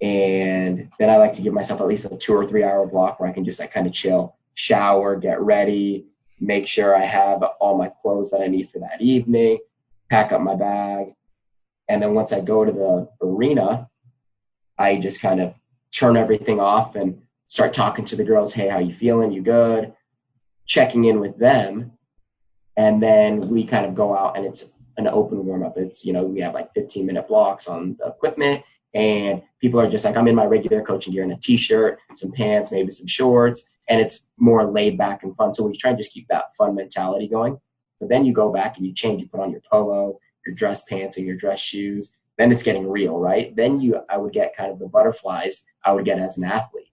and then I like to give myself at least a 2 or 3 hour block where I can just like kind of chill, shower, get ready, make sure I have all my clothes that I need for that evening, pack up my bag, and then once I go to the arena, I just kind of turn everything off and start talking to the girls. Hey, how you feeling? You good? Checking in with them, and then we kind of go out and it's an open warm up. It's, we have like 15-minute blocks on the equipment, and people are just like, I'm in my regular coaching gear in a t-shirt, some pants, maybe some shorts, and it's more laid back and fun. So we try and just keep that fun mentality going. But then you go back and you change, you put on your polo, your dress pants, and your dress shoes. Then it's getting real, right? Then I would get kind of the butterflies I would get as an athlete.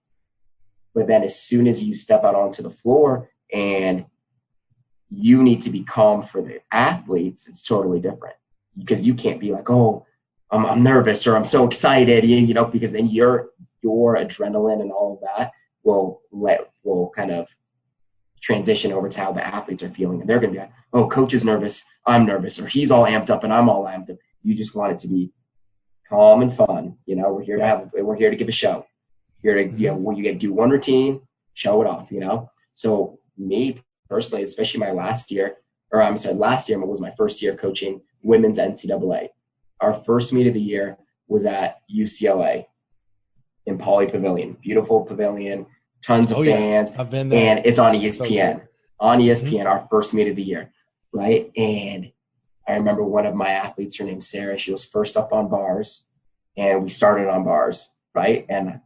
But then as soon as you step out onto the floor and you need to be calm for the athletes, it's totally different, because you can't be like, oh, I'm nervous or I'm so excited, because then your adrenaline and all of that will kind of transition over to how the athletes are feeling. And they're going to be like, oh, coach is nervous, I'm nervous, or he's all amped up and I'm all amped up. You just want it to be calm and fun. We're here to give a show. Here to, when you get to do one routine, show it off, So me personally, especially my last year was my first year coaching women's NCAA. Our first meet of the year was at UCLA in Poly Pavilion. Beautiful pavilion, tons of fans. I've been there. And it's on ESPN. On ESPN, our first meet of the year, right? And I remember one of my athletes, her name's Sarah, she was first up on bars, and we started on bars, right? And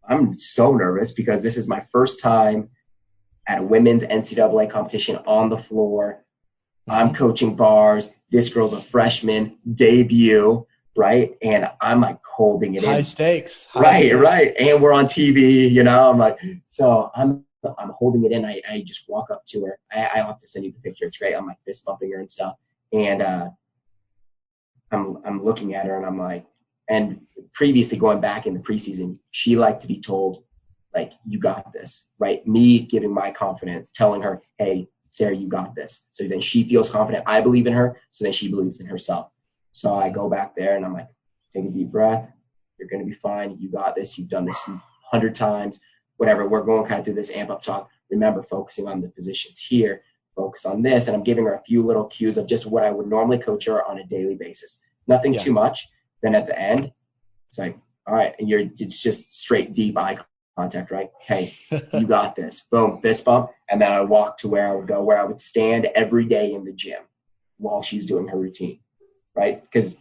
I'm so nervous because this is my first time at a women's NCAA competition on the floor. I'm coaching bars. This girl's a freshman, debut, right? And I'm like holding it in. High stakes. Right. And we're on TV, I'm like, so I'm holding it in. I just walk up to her. I'll have to send you the picture. It's great. I'm like fist bumping her and stuff. And I'm looking at her and I'm like, and previously going back in the preseason, she liked to be told, like, you got this, right? Me giving my confidence, telling her, hey, Sarah, you got this. So then she feels confident. I believe in her. So then she believes in herself. So I go back there and I'm like, take a deep breath. You're going to be fine. You got this. You've done this 100 times, whatever. We're going kind of through this amp up talk. Remember, focusing on the positions here, focus on this. And I'm giving her a few little cues of just what I would normally coach her on a daily basis. Nothing too much. Then at the end, it's like, all right. And it's just straight deep eye contact, right? Hey, you got this. Boom, fist bump. And then I walk to where I would go, where I would stand every day in the gym while she's doing her routine, right? Because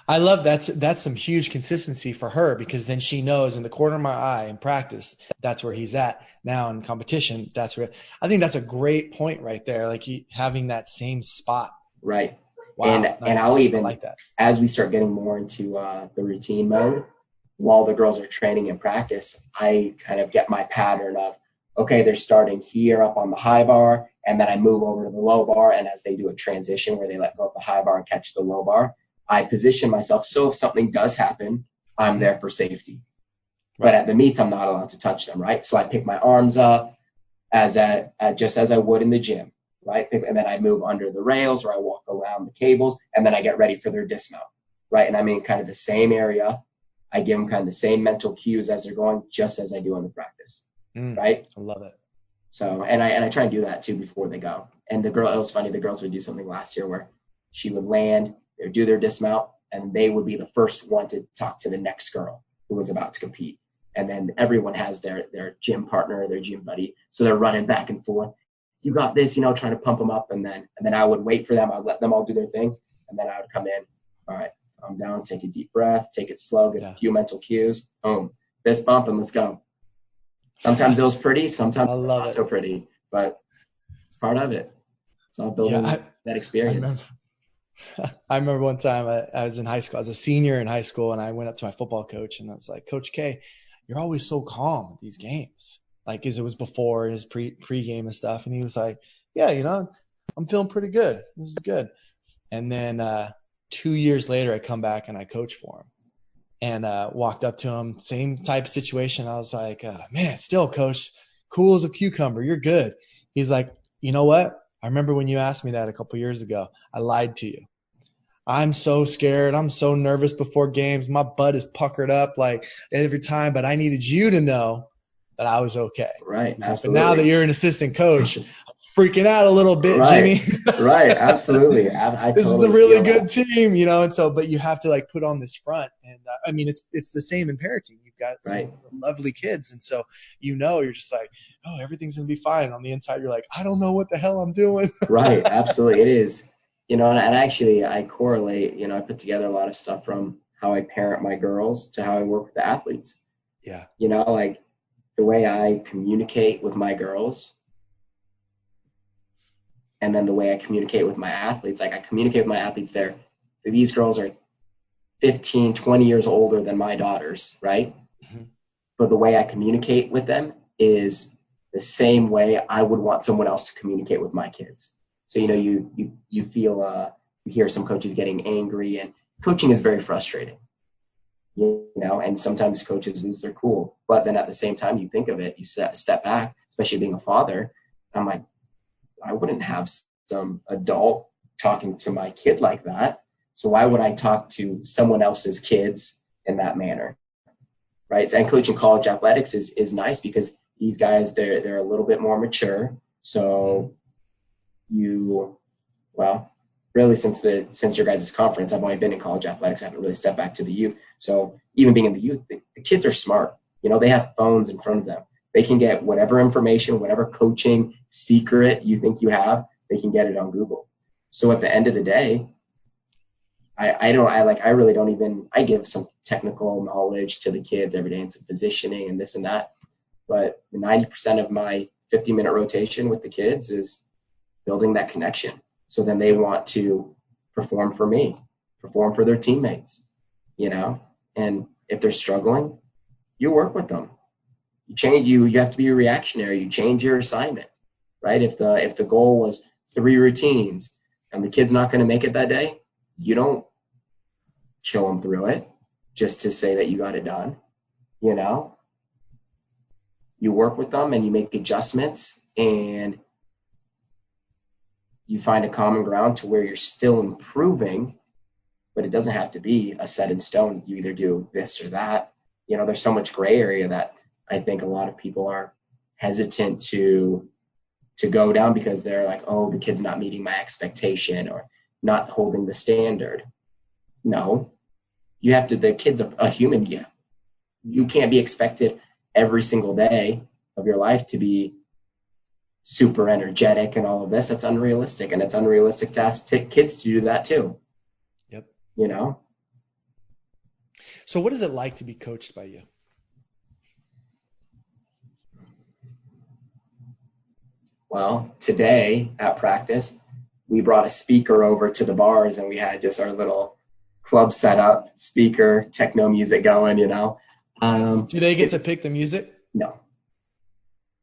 I love that's some huge consistency for her, because then she knows in the corner of my eye in practice, that's where he's at. Now in competition, that's where I think that's a great point right there. Like having that same spot. Right. Wow, and I'll even, like that. As we start getting more into the routine mode, while the girls are training in practice, I kind of get my pattern of, okay, they're starting here up on the high bar, and then I move over to the low bar. And as they do a transition where they let go of the high bar and catch the low bar, I position myself so if something does happen, I'm there for safety. Right. But at the meets, I'm not allowed to touch them, right? So I pick my arms up just as I would in the gym, right? And then I move under the rails or I walk around the cables, and then I get ready for their dismount, right? And I'm in kind of the same area. I give them kind of the same mental cues as they're going, just as I do in the practice, right? I love it. So, and I try and do that too before they go. And it was funny, the girls would do something last year where she would land, they'd do their dismount, and they would be the first one to talk to the next girl who was about to compete. And then everyone has their gym partner, their gym buddy. So they're running back and forth. You got this, trying to pump them up. And then I would wait for them. I'd let them all do their thing. And then I would come in. All right, calm down, take a deep breath, take it slow, get a few mental cues. Boom, fist bump, and let's go. Sometimes it was pretty, sometimes not so pretty, but it's part of it. It's all building that experience. I remember one time I was in high school. I was a senior in high school, and I went up to my football coach, and I was like, Coach K, you're always so calm at these games. Like, as it was before his pre-game and stuff. And he was like, yeah, I'm feeling pretty good. This is good. And then 2 years later, I come back and I coach for him. And walked up to him, same type of situation. I was like, man, still, coach, cool as a cucumber. You're good. He's like, you know what? I remember when you asked me that a couple years ago. I lied to you. I'm so scared. I'm so nervous before games. My butt is puckered up like every time, but I needed you to know that I was okay. Right. He's like, but Absolutely. now that you're an assistant coach, I'm freaking out a little bit, Right. Jimmy. Right. Absolutely. I This is a totally really feel good that. team, and so, but you have to like put on this front. And I mean, it's the same in parenting. You've got some Right. lovely kids. And so, you're just like, oh, everything's going to be fine. On the inside, you're like, I don't know what the hell I'm doing. Right. Absolutely. It is. And actually I correlate, I put together a lot of stuff from how I parent my girls to how I work with the athletes. Yeah. Like the way I communicate with my girls and then the way I communicate with my athletes. Like I communicate with my athletes these girls are 15, 20 years older than my daughters, right? Mm-hmm. But the way I communicate with them is the same way I would want someone else to communicate with my kids. So, you feel, you hear some coaches getting angry, and coaching is very frustrating, and sometimes coaches lose their cool. But then at the same time, you think of it, you step back, especially being a father. I'm like, I wouldn't have some adult talking to my kid like that. So why would I talk to someone else's kids in that manner? Right. And coaching college athletics is nice because these guys, they're a little bit more mature. So really since your guys' conference, I've only been in college athletics. I haven't really stepped back to the youth. So even being in the youth, the kids are smart. They have phones in front of them. They can get whatever information, whatever coaching secret you think you have, they can get it on Google. So at the end of the day, I really don't even, I give some technical knowledge to the kids every day and some positioning and this and that. But 90% of my 50-minute rotation with the kids is building that connection. So then they want to perform for me, perform for their teammates, and if they're struggling, you work with them. You have to be reactionary. You change your assignment, right? If the goal was 3 routines and the kid's not going to make it that day, you don't kill them through it just to say that you got it done. You work with them and you make adjustments and you find a common ground to where you're still improving, but it doesn't have to be a set in stone. You either do this or that. There's so much gray area that I think a lot of people are hesitant to go down because they're like, oh, the kid's not meeting my expectation or not holding the standard. No, the kid's a human. Yeah. You can't be expected every single day of your life to be super energetic and all of this. That's unrealistic. And it's unrealistic to ask kids to do that too. Yep. So what is it like to be coached by you? Well, today at practice, we brought a speaker over to the bars and we had just our little club set up, speaker, techno music going, Do they get to pick the music? No.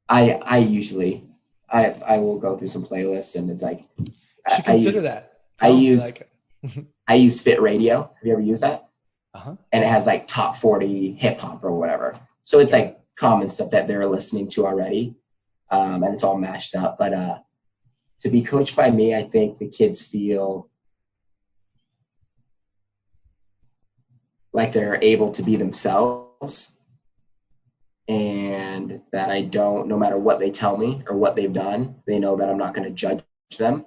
I usually, I will go through some playlists and it's like, You should consider that. I use Fit Radio. Have you ever used that? Uh-huh. And it has like top 40 hip hop or whatever. So it's like common stuff that they're listening to already. And it's all mashed up. But to be coached by me, I think the kids feel like they're able to be themselves and that no matter what they tell me or what they've done, they know that I'm not going to judge them.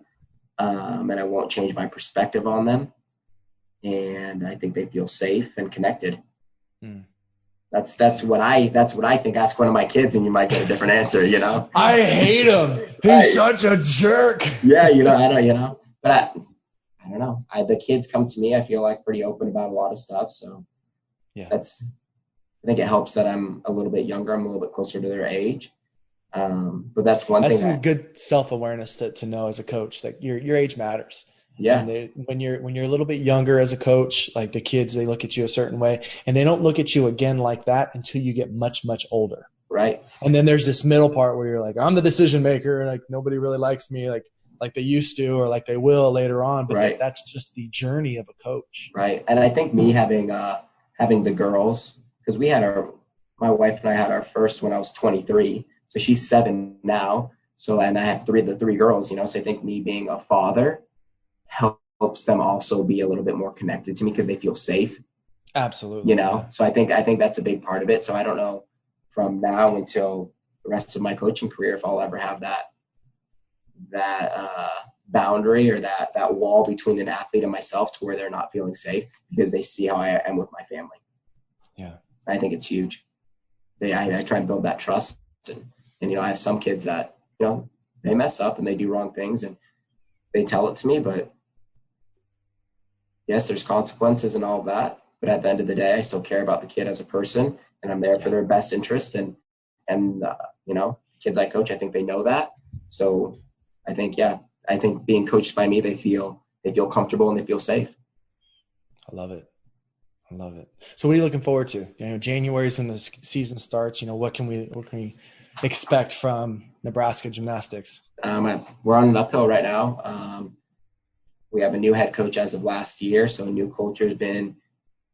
And I won't change my perspective on them. And I think they feel safe and connected. That's what I think. Ask one of my kids and you might get a different answer, I hate him. He's such a jerk. Yeah, I don't, but I don't know. The kids come to me, I feel like pretty open about a lot of stuff. So yeah, I think it helps that I'm a little bit younger. I'm a little bit closer to their age. But that's one thing. That's some good self-awareness to know as a coach that your age matters. Yeah. And when you're a little bit younger as a coach, like the kids, they look at you a certain way, and they don't look at you again like that until you get much, much older. Right. And then there's this middle part where you're like, I'm the decision maker, and like nobody really likes me like they used to or like they will later on. But Right. that's just the journey of a coach. Right. And I think me having the girls, because my wife and I had our first when I was 23, so she's 7 now. So, and I have the three girls, so I think me being a father helps them also be a little bit more connected to me because they feel safe, Absolutely. Yeah. So I think that's a big part of it. So I don't know from now until the rest of my coaching career if I'll ever have that boundary or that wall between an athlete and myself to where they're not feeling safe because they see how I am with my family. Yeah. I think it's huge. I try and build that trust, and I have some kids that they mess up and they do wrong things and they tell it to me, but yes, there's consequences and all of that. But at the end of the day, I still care about the kid as a person, and I'm there for their best interest. And kids I coach, I think they know that. So I think being coached by me, they feel comfortable and they feel safe. I love it. So what are you looking forward to? January's when the season starts. What can we expect from Nebraska Gymnastics? We're on an uphill right now. We have a new head coach as of last year, so a new culture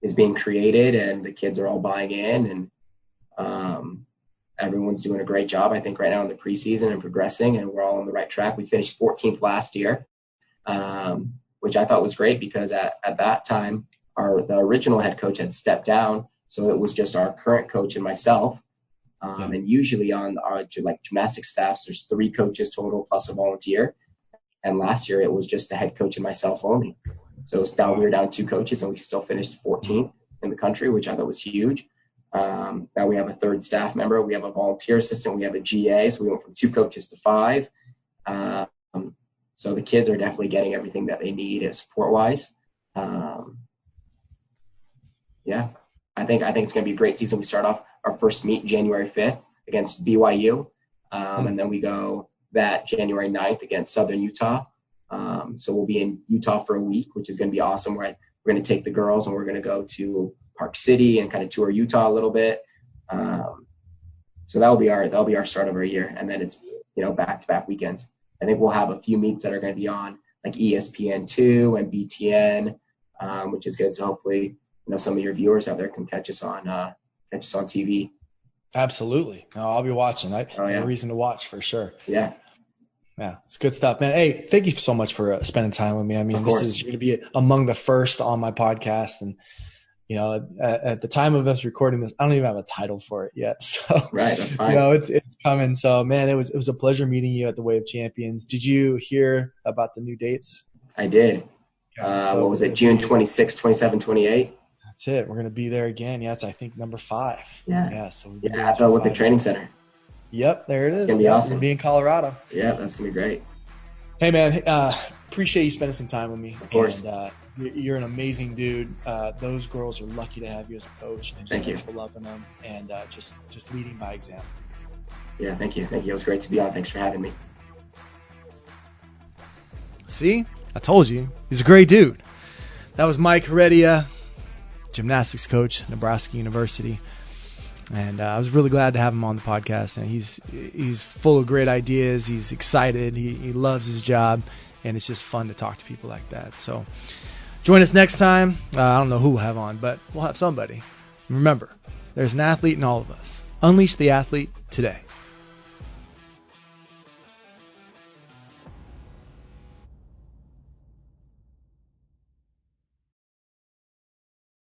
is being created, and the kids are all buying in, and everyone's doing a great job, I think, right now in the preseason and progressing, and we're all on the right track. We finished 14th last year, which I thought was great because at that time, the original head coach had stepped down, so it was just our current coach and myself. And usually on our gymnastics staffs, there's 3 coaches total plus a volunteer. And last year it was just the head coach and myself only. So we were down 2 coaches, and we still finished 14th in the country, which I thought was huge. Now we have a 3rd staff member. We have a volunteer assistant. We have a GA. So we went from 2 coaches to 5. So the kids are definitely getting everything that they need support-wise. I think it's going to be a great season. We start off our first meet January 5th against BYU, and then we go that January 9th against Southern Utah. So we'll be in Utah for a week, which is going to be awesome. We're going to take the girls and we're going to go to Park City and kind of tour Utah a little bit. So that'll be our start of our year, and then it's back-to-back weekends. I think we'll have a few meets that are going to be on like ESPN2 and BTN, which is good. So hopefully some of your viewers out there can catch us on TV. Absolutely. No, I'll be watching. I have a reason to watch for sure. Yeah. Yeah, it's good stuff, man. Hey, thank you so much for spending time with me. I mean, you're going to be among the first on my podcast, and at the time of us recording this, I don't even have a title for it yet. So right, that's fine. It's coming. So man, it was a pleasure meeting you at the Way of Champions. Did you hear about the new dates? I did. What was it? June 26, 27, 28. That's it. We're going to be there again. Yeah, it's I think number 5. Yeah. So at the Olympic Training Center. Yep, there it is. It's going to be awesome. We'll be in Colorado. Yeah, that's going to be great. Hey, man, appreciate you spending some time with me. Of course. And you're an amazing dude. Those girls are lucky to have you as a coach. And thanks for loving them and just leading by example. Yeah, thank you. It was great to be on. Thanks for having me. See? I told you. He's a great dude. That was Mike Heredia, gymnastics coach, Nebraska University. And I was really glad to have him on the podcast. And he's full of great ideas. He's excited. He loves his job. And it's just fun to talk to people like that. So join us next time. I don't know who we'll have on, but we'll have somebody. Remember, there's an athlete in all of us. Unleash the athlete today.